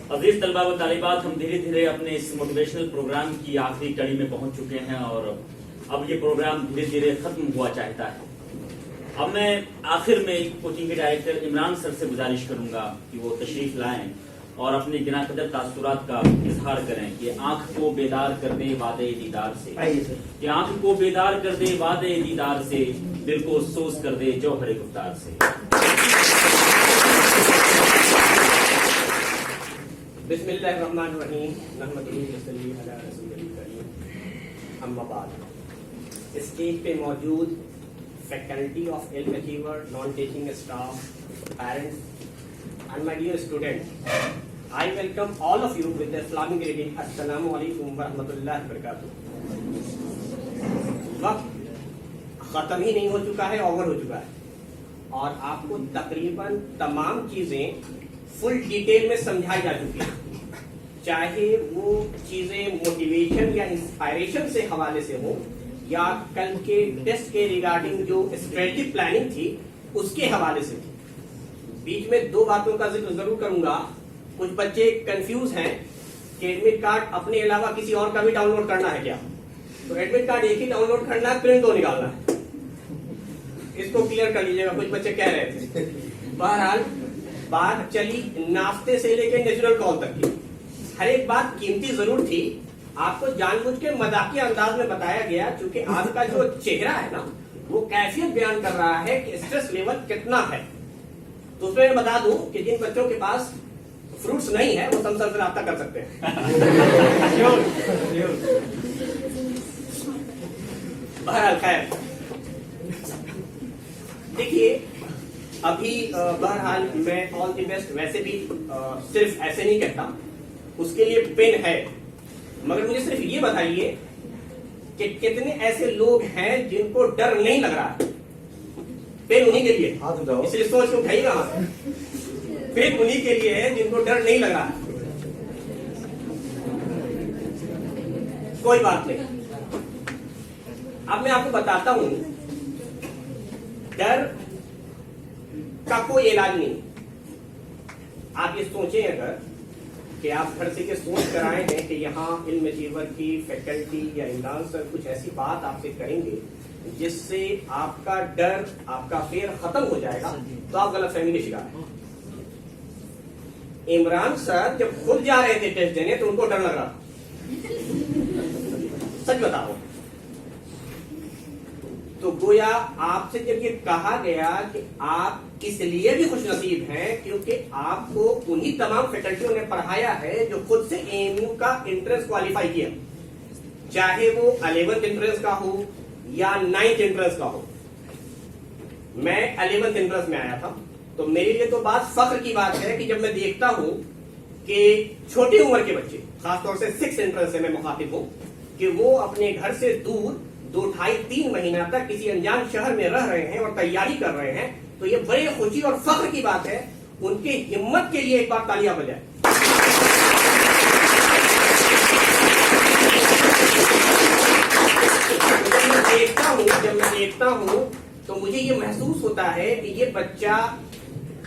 अजीज तलबा व तालिबात, हम धीरे धीरे अपने इस मोटिवेशनल प्रोग्राम की आखिरी कड़ी में पहुंच चुके हैं और अब ये प्रोग्राम धीरे धीरे खत्म हुआ चाहता है। अब मैं आखिर में कोचिंग के डायरेक्टर इमरान सर से गुजारिश करूंगा कि वो तशरीफ लाएं और अपने गिनाकदर तासुरात का इजहार करें कि आंख को बेदार कर दे वादे दीदार से, कि आंख को बेदार कर दे वादे दीदार से, दिल को अफसोस कर दे जौहरे गुफ्तार से। बिस्मिल्लाहिर्रहमानिर्रहीम, नहमदुहु व नसल्ली अला रसूलिल करीम, अम्मा बाद। स्टेज पे मौजूद faculty of Ilm achiever, non teaching staff, parents and my dear student, I welcome all of you with the Islamic greeting, अस्सलामु अलैकुम व रहमतुल्लाहि व बरकातुहू। वक्त खत्म ही नहीं हो चुका है, ओवर हो चुका है और आपको तकरीबन तमाम चीजें फुल डिटेल में समझाई जा चुकी है। चाहे वो चीजें मोटिवेशन या इंस्पायरेशन से हवाले से हो या कल के टेस्ट के रिगार्डिंग जो स्ट्रेटेजिक प्लानिंग थी उसके हवाले से थी। बीच में दो बातों का जिक्र जरूर करूंगा। कुछ बच्चे कंफ्यूज हैं कि एडमिट कार्ड अपने अलावा किसी और का भी डाउनलोड करना है क्या। तो एडमिट कार्ड एक ही डाउनलोड करना है, प्रिंट दो निकालना है। इसको क्लियर कर लीजिएगा, कुछ बच्चे कह रहे थे। बहरहाल बात चली नाश्ते से लेकर नेचुरल कॉल तक की। हर एक बात कीमती जरूर थी, आपको जानबूझ के मजाकिया अंदाज में बताया गया, क्योंकि आपका जो चेहरा है ना वो कैफियत बयान कर रहा है कि स्ट्रेस लेवल कितना है। तो उसमें मैं बता दूं कि जिन बच्चों के पास फ्रूट्स नहीं है वो समसर से राब्ता कर सकते हैं। बहरहाल खैर, देखिए अभी बहरहाल मैं ऑल द बेस्ट वैसे भी सिर्फ ऐसे नहीं कहता, उसके लिए पेन है, मगर मुझे सिर्फ ये बताइए कि कितने ऐसे लोग हैं जिनको डर नहीं लग रहा है। पेन उन्हीं के लिए, इसलिए सोच के उठाइएगा। पेन उन्हीं के लिए है जिनको डर नहीं लग रहा है। कोई बात नहीं, अब मैं आपको बताता हूं, डर का कोई इलाज नहीं। आप ये सोचें अगर कि आप घर से ये सोच कर आए हैं कि यहाँ इल्म अचीवर की फैकल्टी या इमरान सर कुछ ऐसी बात आपसे करेंगे जिससे आपका डर, आपका फेर खत्म हो जाएगा, तो आप गलतफहमी के शिकार हैं। इमरान सर जब खुद जा रहे थे टेस्ट देने तो उनको डर लग रहा था। सच बताओ तो गोया आपसे जब ये कहा गया कि आप इसलिए भी खुशनसीब हैं क्योंकि आपको उन्हीं तमाम फैकल्टियों ने पढ़ाया है जो खुद से एएमयू का एंट्रेंस क्वालिफाई किया, चाहे वो 11th एंट्रेंस का हो या 9th एंट्रेंस का हो। मैं 11th एंट्रेंस में आया था, तो मेरे लिए तो बात फख्र की बात है कि जब मैं देखता हूं कि छोटी उम्र के बच्चे, खासतौर से 6th एंट्रेंस से मैं मुखातिब हूं, कि वो अपने घर से दूर 2-2.5-3 महीना तक किसी अनजान शहर में रह रहे हैं और तैयारी कर रहे हैं, तो ये बड़े खुशी और फख्र की बात है। उनके हिम्मत के लिए एक बार तालियां बजाएं। जब मैं देखता हूं तो मुझे ये महसूस होता है कि ये बच्चा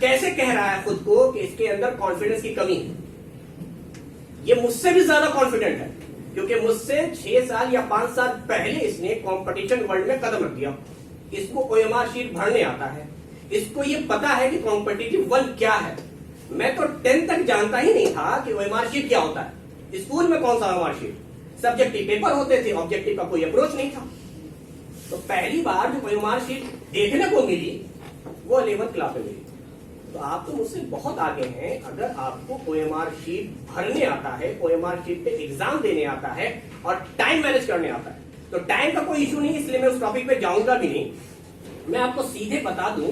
कैसे कह रहा है खुद को कि इसके अंदर कॉन्फिडेंस की कमी है। ये मुझसे भी ज्यादा कॉन्फिडेंट है क्योंकि मुझसे 6 साल या 5 साल पहले इसने कंपटीशन वर्ल्ड में कदम रख दिया। इसको ओएमआर शीट भरने आता है, इसको ये पता है कि कॉम्पिटिटिव वर्ल्ड क्या है। मैं तो 10th तक जानता ही नहीं था कि ओएमआर शीट क्या होता है। स्कूल में कौन सा ओएमआर शीट, सब्जेक्टिव पेपर होते थे, ऑब्जेक्टिव का कोई अप्रोच नहीं था। तो पहली बार जो ओएमआर शीट देखने को मिली वो 11th क्लास में मिली। तो आप तो मुझसे बहुत आगे हैं। अगर आपको ओएमआर शीट भरने आता है, ओएमआर शीट पे एग्जाम देने आता है और टाइम मैनेज करने आता है, तो टाइम का कोई इशू नहीं, इसलिए मैं उस टॉपिक पे जाऊंगा भी नहीं। मैं आपको सीधे बता दूं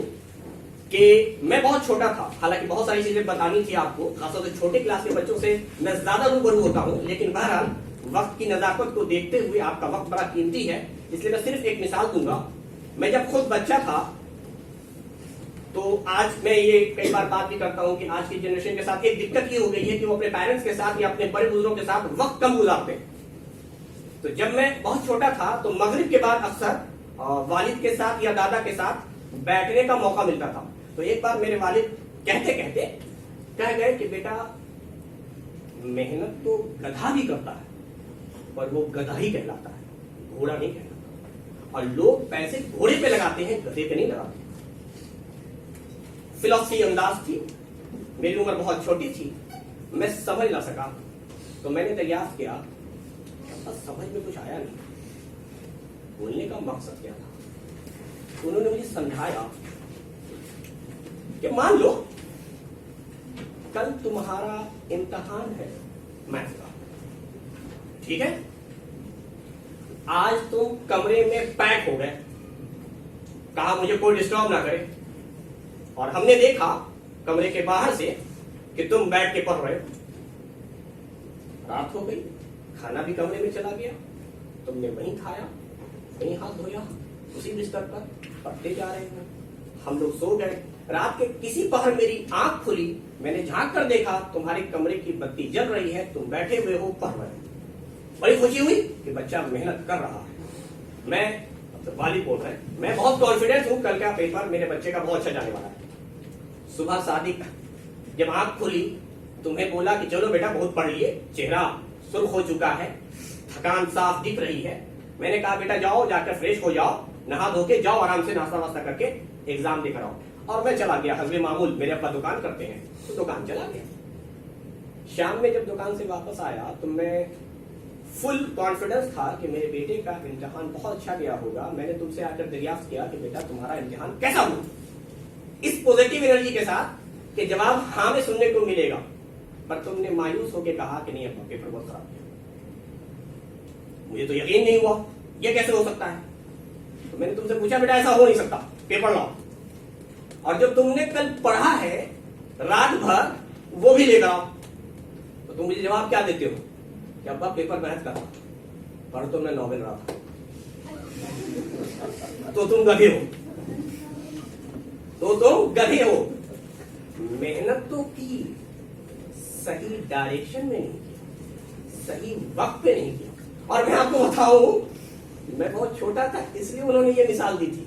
कि मैं बहुत छोटा था, हालांकि बहुत सारी चीजें बतानी थी आपको, खासतौर से छोटे क्लास के बच्चों से मैं ज्यादा रूबरू होता हूं, लेकिन बहरहाल वक्त की नजाकत को देखते हुए आपका वक्त बड़ा कीमती है, इसलिए मैं सिर्फ एक मिसाल दूंगा। मैं जब खुद बच्चा था तो आज मैं ये कई बार बात भी करता हूं कि आज की जनरेशन के साथ एक दिक्कत ये हो गई है कि वो अपने पेरेंट्स के साथ या अपने बड़े बुजुर्गों के साथ वक्त कम गुजारते हैं। तो जब मैं बहुत छोटा था तो मगरिब के बाद अक्सर वालिद के साथ या दादा के साथ बैठने का मौका मिलता था। तो एक बार मेरे वालिद कहते कहते कह गए कि बेटा मेहनत तो गधा भी करता है, पर वो गधा ही कहलाता है, घोड़ा नहीं कहलाता। और लोग पैसे घोड़े पे लगाते हैं, गधे पे नहीं लगाते। फिलॉसफी अंदाज थी, मेरी उम्र बहुत छोटी थी, मैं समझ ना सका, तो मैंने प्रयास किया, बस समझ में कुछ आया नहीं, बोलने का मकसद क्या था। उन्होंने मुझे समझाया कि मान लो कल तुम्हारा इम्तिहान है मैथ्स का, ठीक है, आज तुम कमरे में पैक हो गए, कहा मुझे कोई डिस्टर्ब ना करे, और हमने देखा कमरे के बाहर से कि तुम बैठ के पढ़ रहे हो। रात हो गई, खाना भी कमरे में चला गया, तुमने वहीं खाया, वहीं हाथ धोया, उसी बिस्तर पर पढ़ते जा रहे हो। हम लोग सो गए। रात के किसी पहर मेरी आंख खुली, मैंने झांक कर देखा तुम्हारे कमरे की बत्ती जल रही है, तुम बैठे हुए हो, पढ़ रहे हो। बड़ी खुशी हुई कि बच्चा मेहनत कर रहा है। मैं अब तो वाली बोल रहे हैं, मैं बहुत कॉन्फिडेंस हूं कल का पेपर मेरे बच्चे का बहुत अच्छा जाने वाला है। सुबह सादिक जब आंख खुली, तुम्हें बोला कि चलो बेटा बहुत पढ़ लिए, चेहरा सुर्ख हो चुका है, थकान साफ दिख रही है। मैंने कहा बेटा जाओ, जाकर फ्रेश हो जाओ, नहा धो के जाओ, आराम से नाश्ता वास्ता करके एग्जाम देकर आओ। और मैं चला गया, हजबे मामूल मेरे अब्बा दुकान करते हैं, तो दुकान चला गया। शाम में जब दुकान से वापस आया तो मैं फुल कॉन्फिडेंस था कि मेरे बेटे का इम्तिहान बहुत अच्छा गया होगा। मैंने तुमसे आकर दरियाफ्त किया कि बेटा तुम्हारा इम्तिहान कैसा हुआ, इस पॉजिटिव एनर्जी के साथ कि जवाब हाँ में सुनने को मिलेगा, पर तुमने मायूस होकर कहा कि नहीं अब्बा पेपर बहुत खराब गया। मुझे तो यकीन नहीं हुआ, ये कैसे हो सकता है। तो मैंने तुमसे पूछा बेटा ऐसा हो नहीं सकता, पेपर लाओ। और जब तुमने कल पढ़ा है रात भर, वो भी लेकर आओ। तो तुम मुझे जवाब क्या देते हो कि अब्बा पेपर मेहनत कर रहा, पर तुमने नॉवेल रहा था, तो तुम गधे हो, तो तुम गधे हो। मेहनत तो की, सही डायरेक्शन में नहीं किया, सही वक्त पे नहीं किया। और मैं आपको बताऊं, मैं बहुत छोटा था इसलिए उन्होंने ये मिसाल दी थी।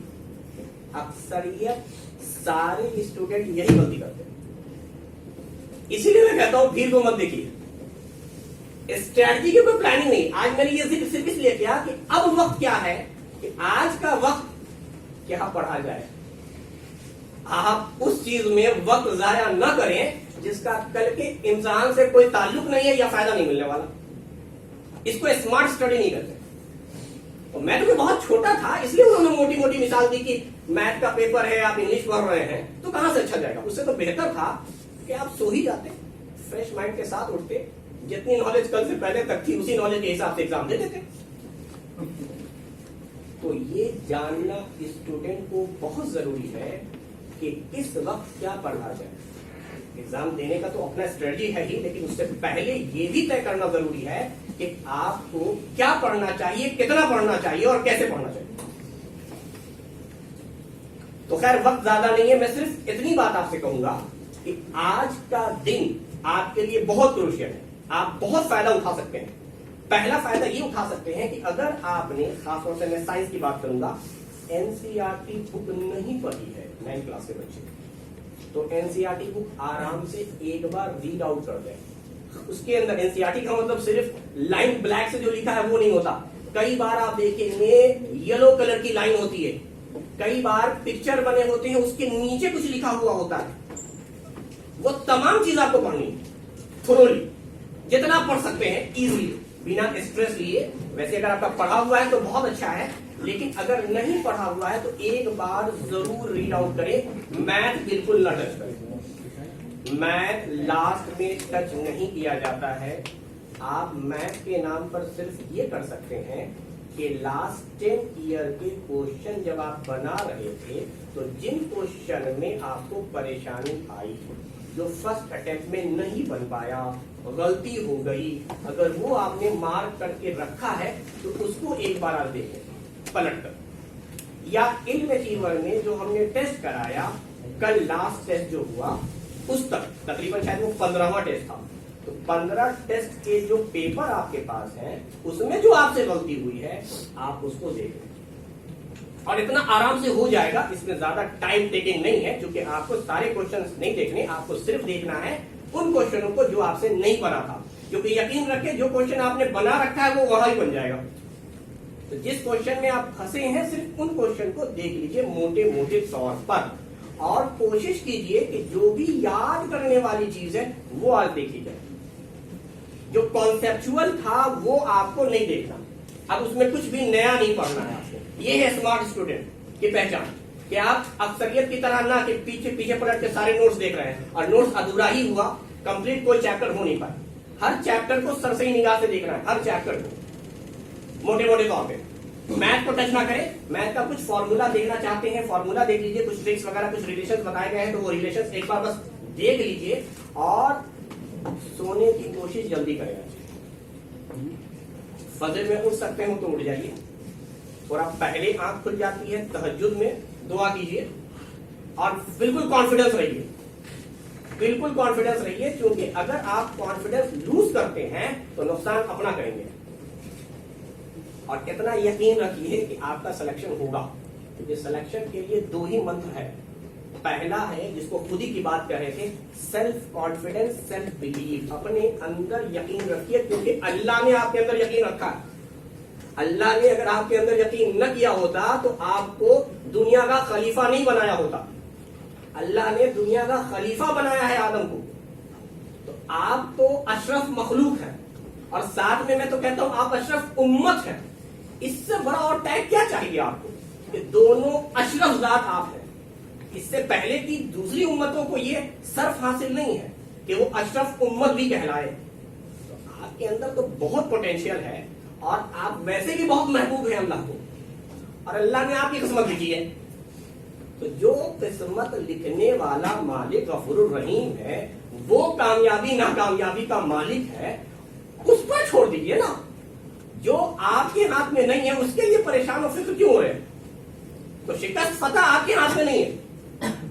अक्सरियत सारे स्टूडेंट यही गलती करते हैं, इसीलिए मैं कहता हूं भीड़ को मत देखिए, स्ट्रैटेजी की कोई प्लानिंग नहीं। आज मैंने ये जिक्र सिर्फ इसलिए किया कि अब वक्त क्या है कि आज का वक्त क्या पढ़ा जाए। आप उस चीज में वक्त जाया न करें जिसका कल के इम्तिहान से कोई ताल्लुक नहीं है या फायदा नहीं मिलने वाला। इसको स्मार्ट स्टडी नहीं करते। तो मैं तो बहुत छोटा था इसलिए उन्होंने मोटी मोटी मिसाल दी कि मैथ का पेपर है, आप इंग्लिश पढ़ रहे हैं, तो कहां से अच्छा जाएगा। उससे तो बेहतर था कि आप सो ही जाते, फ्रेश माइंड के साथ उठते, जितनी नॉलेज कल से पहले तक थी उसी नॉलेज के हिसाब से एग्जाम दे देते। तो ये जानना स्टूडेंट को बहुत जरूरी है कि किस वक्त क्या पढ़ना जाए। एग्जाम देने का तो अपना स्ट्रेटजी है ही, लेकिन उससे पहले ये भी तय करना जरूरी है कि आपको क्या पढ़ना चाहिए, कितना पढ़ना चाहिए और कैसे पढ़ना चाहिए। तो खैर वक्त ज्यादा नहीं है, मैं सिर्फ इतनी बात आपसे कहूंगा कि आज का दिन आपके लिए बहुत क्रूशियल है, आप बहुत फायदा उठा सकते हैं। पहला फायदा ये उठा सकते हैं कि अगर आपने, खासतौर से मैं साइंस की बात करूंगा, एनसीईआरटी बुक नहीं पढ़ी है 9th क्लास के बच्चे, तो एनसीईआरटी बुक आराम से एक बार रीड आउट कर दें। उसके अंदर एनसीईआरटी का मतलब सिर्फ लाइन ब्लैक से जो लिखा है वो नहीं होता। कई बार आप देखेंगे येलो कलर की लाइन होती है, कई बार पिक्चर बने होते हैं, उसके नीचे कुछ लिखा हुआ होता है। वो तमाम चीज आपको पढ़नी है थोरोली, जितना पढ़ सकते हैं इजीली, बिना स्ट्रेस लिए। वैसे अगर आपका पढ़ा हुआ है तो बहुत अच्छा है, लेकिन अगर नहीं पढ़ा हुआ है तो एक बार जरूर रीड आउट करें। मैथ बिल्कुल न टच करें, मैथ लास्ट में टच नहीं किया जाता है। आप मैथ के नाम पर सिर्फ ये कर सकते हैं कि लास्ट 10 ईयर के क्वेश्चन जब आप बना रहे थे तो जिन क्वेश्चन में आपको परेशानी आई, जो फर्स्ट अटेम्प्ट में नहीं बन पाया, गलती हो गई, अगर वो आपने मार्क करके रखा है तो उसको एक बार आप देखें पलट कर। या इल्म अचीवर में जो हमने टेस्ट कराया कल, लास्ट टेस्ट जो हुआ उस तक तकरीबन शायद वो 15वां टेस्ट था, तो 15 टेस्ट के जो पेपर आपके पास हैं उसमें जो आपसे गलती हुई है आप उसको देखें, और इतना आराम से हो जाएगा। इसमें ज्यादा टाइम टेकिंग नहीं है, क्योंकि आपको सारे क्वेश्चन नहीं देखने, आपको सिर्फ देखना है उन क्वेश्चनों को जो आपसे नहीं बना था। क्योंकि यकीन रखें जो क्वेश्चन आपने बना रखा है वो वहां ही बन जाएगा। तो जिस क्वेश्चन में आप फंसे हैं सिर्फ उन क्वेश्चन को देख लीजिए मोटे मोटे तौर पर, और कोशिश कीजिए कि जो भी याद करने वाली चीज है वो आज देखी जाए। जो कॉन्सेप्चुअल था वो आपको नहीं देखना, अब उसमें कुछ भी नया नहीं पढ़ना है आपको। ये है स्मार्ट स्टूडेंट की पहचान, कि आप अक्सरियत की तरह ना कि पीछे पीछे पलट के सारे नोट्स देख रहे हैं और नोट्स अधूरा ही हुआ, कंप्लीट कोई चैप्टर हो नहीं पाया। हर चैप्टर को सरसरी निगाह से देखना है, हर चैप्टर को मोटे मोटे तौर पे। मैथ को टच ना करें, मैथ का कुछ फॉर्मूला देखना चाहते हैं फॉर्मूला देख लीजिए, कुछ ट्रिक्स वगैरह कुछ रिलेशन बताए गए हैं तो वो रिलेशन एक बार बस देख लीजिए और सोने की कोशिश जल्दी करें। फजर में उठ सकते हैं तो उठ जाइए, थोड़ा पहले आंख खुल जाती है, तहज्जुद में दुआ कीजिए और बिल्कुल कॉन्फिडेंस रहिए, बिल्कुल कॉन्फिडेंस रहिए, क्योंकि अगर आप कॉन्फिडेंस लूज करते हैं तो नुकसान अपना करेंगे। और इतना यकीन रखिए कि आपका सिलेक्शन होगा, क्योंकि सिलेक्शन के लिए दो ही मंत्र है। पहला है जिसको खुद ही की बात कर रहे थे, सेल्फ कॉन्फिडेंस, सेल्फ बिलीव, अपने अंदर यकीन रखिए, क्योंकि अल्लाह ने आपके अंदर यकीन रखा है। अल्लाह ने अगर आपके अंदर यकीन न किया होता तो आपको दुनिया का खलीफा नहीं बनाया होता। अल्लाह ने दुनिया का खलीफा बनाया है आदम को, तो आप तो अशरफ मखलूक है, और साथ में मैं तो कहता हूं आप अशरफ उम्मत है। इससे बड़ा और टैग क्या चाहिए आपको, कि दोनों अशरफ जात आप हैं। इससे पहले की दूसरी उम्मतों को ये सर्फ हासिल नहीं है कि वो अशरफ उम्मत भी कहलाए। तो आपके अंदर तो बहुत पोटेंशियल है और आप वैसे भी बहुत महबूब हैं अल्लाह को, और अल्लाह ने आपकी किस्मत लिखी है। तो जो किस्मत लिखने वाला मालिक गफूरुर रहीम है, वो कामयाबी नाकामयाबी का मालिक है, उस पर छोड़ दीजिए ना। जो आपके हाथ में नहीं है उसके लिए परेशान और फिक्र क्यों हो रहे हैं? तो शिकस्त फतह आपके हाथ में नहीं है,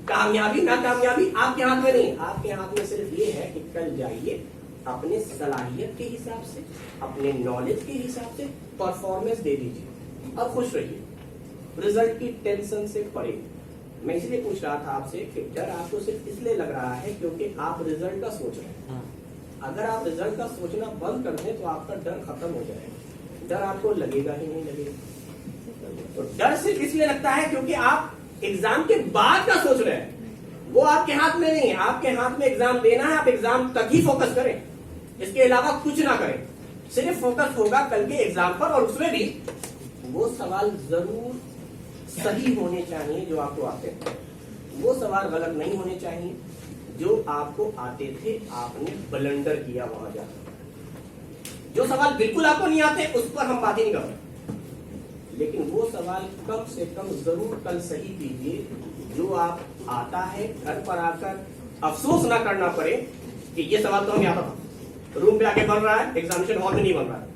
कामयाबी नाकामयाबी आपके हाथ में नहीं, आपके हाथ में सिर्फ ये है कि कल जाइए अपने सलाहियत के हिसाब से, अपने नॉलेज के हिसाब से परफॉर्मेंस दे दीजिए और खुश रहिए। रिजल्ट की टेंशन से परे। मैं इसलिए पूछ रहा था आपसे कि डर आपको सिर्फ इसलिए लग रहा है क्योंकि आप रिजल्ट का सोच रहे हैं। अगर आप रिजल्ट का सोचना बंद कर दें तो आपका डर खत्म हो जाएगा, डर आपको लगेगा ही नहीं लगेगा। तो डर सिर्फ इसलिए लगता है क्योंकि आप एग्जाम के बाद का सोच रहे हैं, वो आपके हाथ में नहीं है। आपके हाथ में एग्जाम देना है, आप एग्जाम तक ही फोकस करें, इसके अलावा कुछ ना करें। सिर्फ फोकस होगा कल के एग्जाम पर, और उसमें भी वो सवाल जरूर सही होने चाहिए जो आपको आते हैं, वो सवाल गलत नहीं होने चाहिए जो आपको आते थे, आपने ब्लंडर किया वहां जाकर। जो सवाल बिल्कुल आपको नहीं आते उस पर हम बात ही नहीं कर रहे, लेकिन वो सवाल कम से कम जरूर कल सही कीजिए जो आप आता है, घर पर आकर अफसोस ना करना पड़े कि ये सवाल तो हमें आता था, रूम पे आके बन रहा है, एग्जामिनेशन हॉल में नहीं बन रहा है।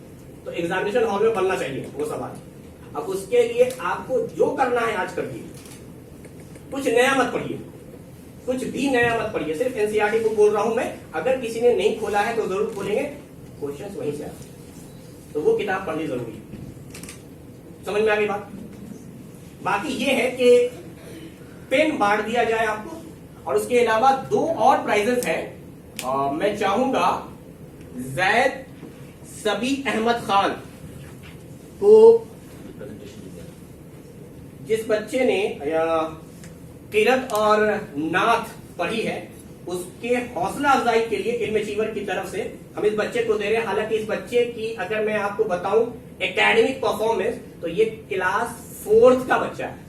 तो एग्जामिनेशन हॉल में बनना चाहिए वो सवाल। अब उसके लिए आपको जो करना है आज करिए, कुछ नया मत पढ़िए, कुछ भी नया मत पढ़िए। सिर्फ एनसीईआरटी को बोल रहा हूं मैं, अगर किसी ने नहीं खोला है तो जरूर खोलेंगे, क्वेश्चंस वहीं से आते, तो वो किताब पढ़नी जरूरी है। समझ में आ गई बात? बाकी ये है कि पेन बांट दिया जाए आपको, और उसके अलावा दो और प्राइजेस हैं। मैं चाहूंगा जैद सबी अहमद खान को, जिस बच्चे ने किरत और नाथ पढ़ी है, उसके हौसला अफजाई के लिए इल्म अचीवर की तरफ से हम इस बच्चे को दे रहे हैं। हालांकि इस बच्चे की अगर मैं आपको बताऊं एकेडमिक परफॉर्मेंस, तो ये क्लास 4th का बच्चा है,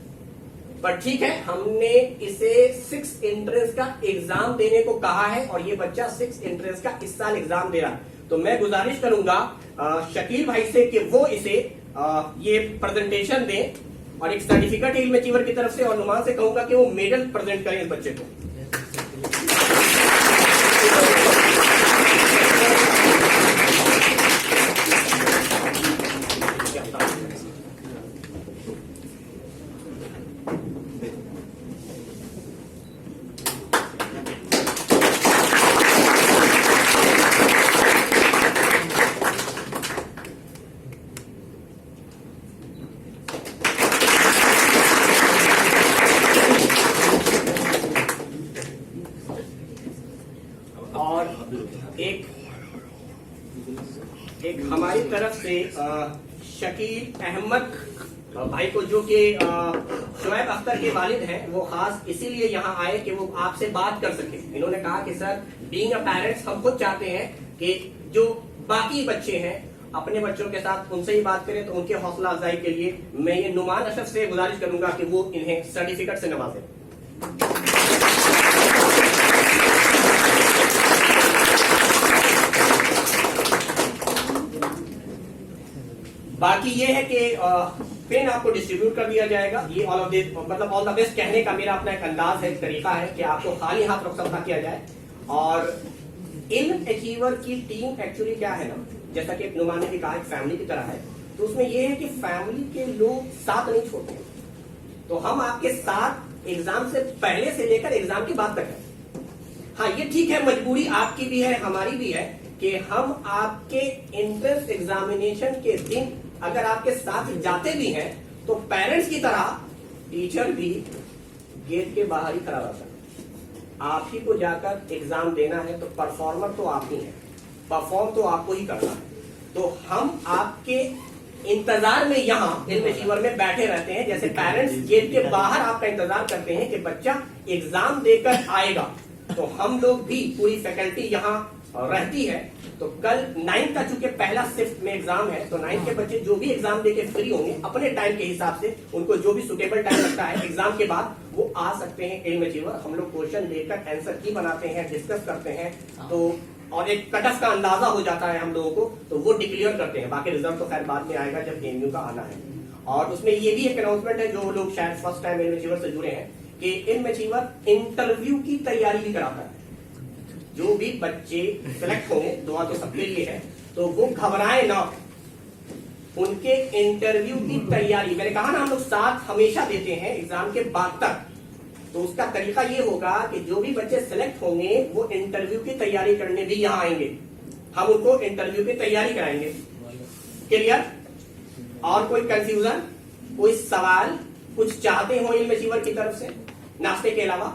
पर ठीक है, हमने इसे 6 एंट्रेंस का एग्जाम देने को कहा है और ये बच्चा 6 एंट्रेंस का इस साल एग्जाम दे रहा है। तो मैं गुजारिश करूंगा शकील भाई से कि वो इसे ये प्रेजेंटेशन दें और एक सर्टिफिकेट इल्म अचीवर की तरफ से, और नुमान से कहूंगा कि वो मेडल प्रेजेंट करें इस बच्चे को। एक हमारी तरफ से शकील अहमद भाई को, जो कि शुएब अख्तर के वालिद हैं, वो खास इसीलिए यहाँ आए कि वो आपसे बात कर सके। इन्होंने कहा कि सर, बीइंग अ पेरेंट्स, हम खुद चाहते हैं कि जो बाकी बच्चे हैं अपने बच्चों के साथ उनसे ही बात करें, तो उनके हौसला अफजाई के लिए मैं ये नुमान अशरफ से गुजारिश करूंगा कि वो इन्हें सर्टिफिकेट से नवाजें। बाकी ये है कि पेन आपको डिस्ट्रीब्यूट कर दिया जाएगा। ये ऑल ऑफ दिस, मतलब ऑल द बेस्ट कहने का मेरा अपना एक अंदाज है, तरीका है कि आपको खाली हाथ रुखसत ना किया जाए। और इल्म अचीवर की टीम एक्चुअली क्या है ना, जैसा कि नुमान ने भी कहा, एक फैमिली की तरह है। तो उसमें यह है कि फैमिली के लोग साथ नहीं छोड़ते, तो हम आपके साथ एग्जाम से पहले से लेकर एग्जाम की बात तक है। हाँ, ये ठीक है, मजबूरी आपकी भी है, हमारी भी है कि हम आपके एंट्रेंस एग्जामिनेशन के दिन अगर आपके साथ जाते भी हैं, तो पेरेंट्स की तरह टीचर भी गेट के बाहर ही खड़ा रहता है। आप ही को जाकर एग्जाम देना है, तो परफॉर्मर तो आप ही हैं, परफॉर्म तो आपको ही करना है। तो हम आपके इंतजार में यहाँ इल्म अचीवर में बैठे रहते हैं, जैसे पेरेंट्स गेट के बाहर आपका इंतजार करते हैं कि बच्चा एग्जाम देकर आएगा, तो हम लोग भी पूरी फैकल्टी यहाँ रहती है। तो कल 9th का चूंकि पहला शिफ्ट में एग्जाम है, तो 9th के बच्चे जो भी एग्जाम देके फ्री होंगे, अपने टाइम के हिसाब से उनको जो भी सुटेबल टाइम लगता है एग्जाम के बाद, वो आ सकते हैं इल्म अचीवर। हम लोग क्वेश्चन लेकर आंसर की बनाते हैं, डिस्कस करते हैं, तो और एक कट ऑफ का अंदाजा हो जाता है हम लोगों को, तो वो डिक्लेयर करते हैं। बाकी रिजल्ट तो खैर बाद में आएगा जब एएमयू का आना है। और उसमें ये भी एक अनाउंसमेंट है, जो लोग शायद फर्स्ट टाइम इल्म अचीवर से जुड़े हैं, कि इल्म अचीवर इंटरव्यू की तैयारी भी कराता है। जो भी बच्चे सिलेक्ट होंगे, दुआ तो सबके लिए है, तो वो घबराए ना, उनके इंटरव्यू की तैयारी, मैंने कहा ना हम लोग साथ हमेशा देते हैं एग्जाम के बाद तक, तो उसका तरीका ये होगा कि जो भी बच्चे सिलेक्ट होंगे वो इंटरव्यू की तैयारी करने भी यहाँ आएंगे, हम उनको इंटरव्यू की तैयारी कराएंगे। क्लियर? और कोई कंफ्यूजन, कोई सवाल, कुछ चाहते हो इल्म अचीवर की तरफ से नाश्ते के अलावा?